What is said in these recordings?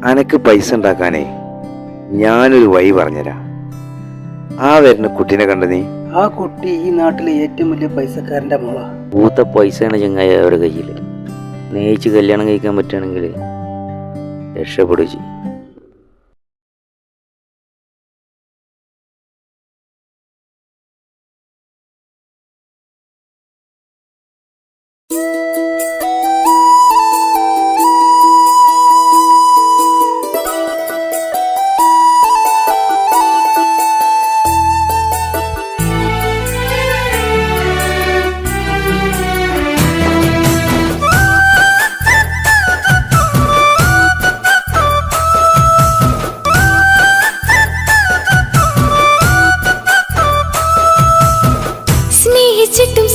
അനക്ക് പൈസ ഉണ്ടാക്കാനേ ഞാനൊരു വഴി പറഞ്ഞുതരാം. ആ വരുന്ന കുട്ടീനെ കണ്ട നീ? ആ കുട്ടി ഈ നാട്ടിലെ ഏറ്റവും വലിയ പൈസക്കാരന്റെ മോളാ. പൂത്ത പൈസയാണ് ചങ്ങായി അവരുടെ കയ്യിൽ. സ്നേഹിച്ച് കല്യാണം കഴിക്കാൻ പറ്റുകയാണെങ്കിൽ രക്ഷപ്പെടുക ചെയ്യും.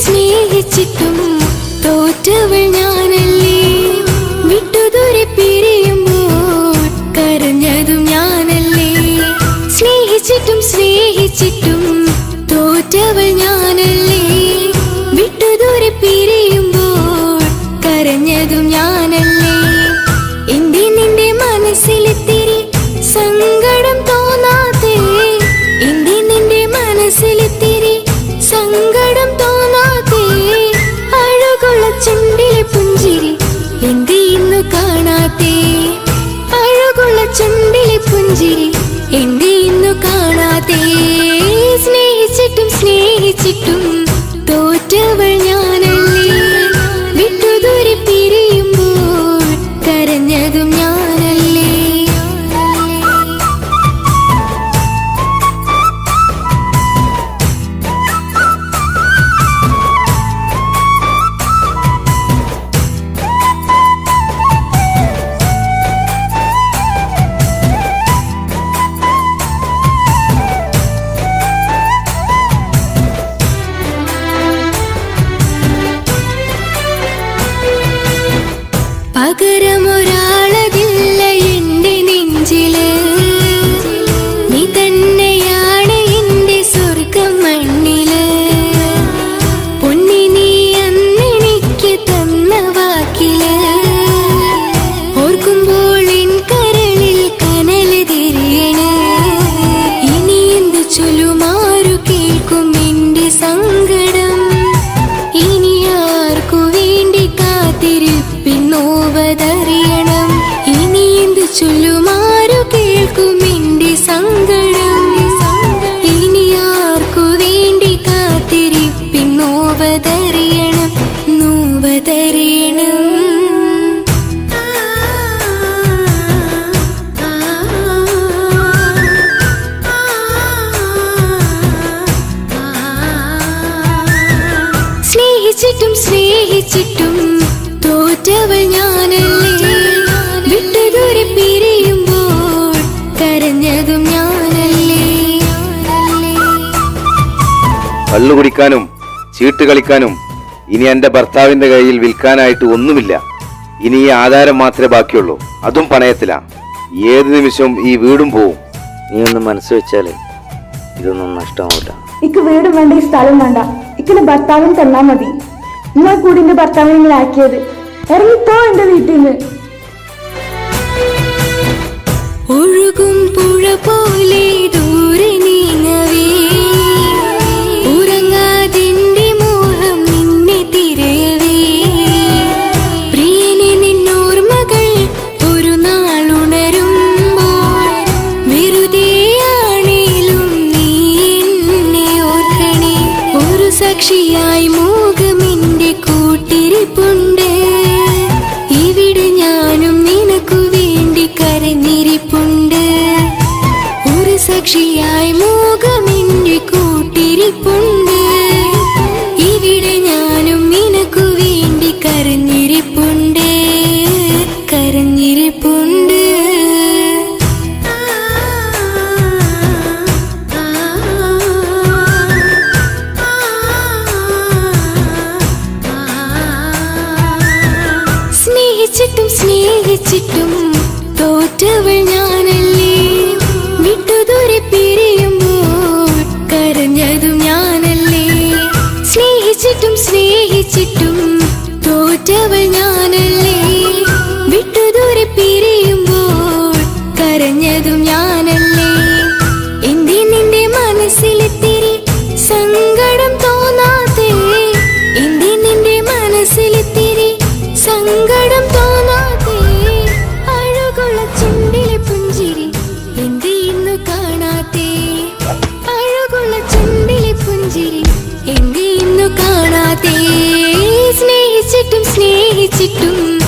സ്നേഹിച്ചിട്ടും തോറ്റവൾ ഞാനല്ലേ. വിട്ടുദൂരെ പിരിയുമ്പോൾ കരഞ്ഞതും ഞാനല്ലേ. സ്നേഹിച്ചിട്ടും തോറ്റവൾ ഞാനല്ലേ. വിട്ടുദൂരെ പിരിയുമ്പോൾ കരഞ്ഞതും ഞാനല്ലേ. എന്റെ നിന്റെ മനസ്സിലെത്തിരി സങ്കടം തോന്നാതെ, എന്റെ നിന്റെ മനസ്സിലെത്തിരി സങ്കടം തോന്നാതെ, അഴകുള്ള ചുണ്ടിലെ പുഞ്ചിരി എന്തേ ഇന്നു കാണാതെ. അഴകുള്ള ചുണ്ടിലെ പുഞ്ചിരി എന്തേ ഇന്നു കാണാതെ. സ്നേഹിച്ചിട്ടും തോറ്റവൾ ഞാനല്ലേ. വിട്ടുദൂരെ പിരിയുമ്പോൾ കരഞ്ഞതും ഞാനല്ലേ. പകരമൊരാളതില്ല എന്റെ നെഞ്ചില്. നീ തന്നെയാണ് എന്റെ സ്വർഗം മണ്ണില്. പൊന്നി നീ അന്നെനിക്ക് തന്ന വാക്കില് ഓർക്കുമ്പോൾ എൻ കരളിൽ കനല് തിരിയണ്. ഇനി എന്ത് ചൊല്ലുമാരു കേൾക്കും എന്റെ സങ്കടം. ഇനി ആർക്കു വേണ്ടി കാത്തിരിപ്പിന്നോവതറിയണം. ഇനി എന്ത് ചൊല്ലുമാരു കേൾക്കും എന്റെ സങ്കടം. ഇനി ആർക്കു വേണ്ടി കാത്തിരിപ്പിന്നോവതറിയണം, നോവതറിയണം. സ്നേഹിച്ചിട്ടും തോറ്റവൾ ഞാനല്ലേ. വിട്ടുദൂരെ പിരിയുമ്പോൾ കരഞ്ഞതും ഞാനല്ലേ. കള്ളു കുടിക്കാനും ചീട്ട് കളിക്കാനും ഇനി എന്റെ ഭർത്താവിന്റെ കയ്യിൽ വിൽക്കാനായിട്ട് ഒന്നുമില്ല. ഇനി ഈ ആധാരം മാത്രമേ ബാക്കിയുള്ളൂ, അതും പണയത്തിലാ. ഏത് നിമിഷവും ഈ വീടും പോവും. നീ ഒന്ന് മനസ്സ് വെച്ചാലേ ഇതൊന്നും നഷ്ടമാവില്ല. ഇക്ക് വീടും വേണ്ട, ഈ സ്ഥലം വേണ്ട. ഇക്കിന് ഭർത്താവിന് തന്നാ മതി. നിങ്ങൾ കൂടി എന്റെ ഭർത്താവിനെ ഇങ്ങനെ ആക്കിയത്. ഇറങ്ങിപ്പോ എന്റെ വീട്ടിൽ നിന്ന്. ഒഴുകും പുഴ പോലെ ദൂരെ നീങ്ങവേ, ഉറങ്ങാതിന്റെ മോഹം നിന്നെ തിരയവേ. പ്രിയനെ നിന്നോർമ്മകൾ ഒരു നാളുണരുമ്പോൾ വെറുതെയാണേലും നീ എന്നെ ഓർക്കണേ. ഒരു സാക്ഷിയായി മോഹമെന്റെ കൂട്ടിരിപ്പുണ്ട്. ഇവിടെ ഞാനും നിനക്കു വേണ്ടി കരഞ്ഞിരിപ്പുണ്ട്. ഒരു സാക്ഷിയായി മോഹമെന്റെ കൂട്ടിരിപ്പുണ്ട്. ഇവിടെ ഞാനും നിനക്കു വേണ്ടി കരഞ്ഞിരിപ്പുണ്ട്, കരഞ്ഞിരിപ്പുണ്ട്. സ്നേഹിച്ചിട്ടും തോറ്റവൾ ഞാനല്ലേ. വിട്ടുദൂരെ പിരിയുമ്പോൾ കരഞ്ഞതും ഞാനല്ലേ. സ്നേഹിച്ചിട്ടും തോറ്റവൾ ഞാനല്ലേ. വിട്ടുദൂരെ പിരിയുമ്പോൾ കരഞ്ഞതും ഞാനല്ലേ. എന്റെ നിന്റെ മനസ്സിൽ ചീട്ടും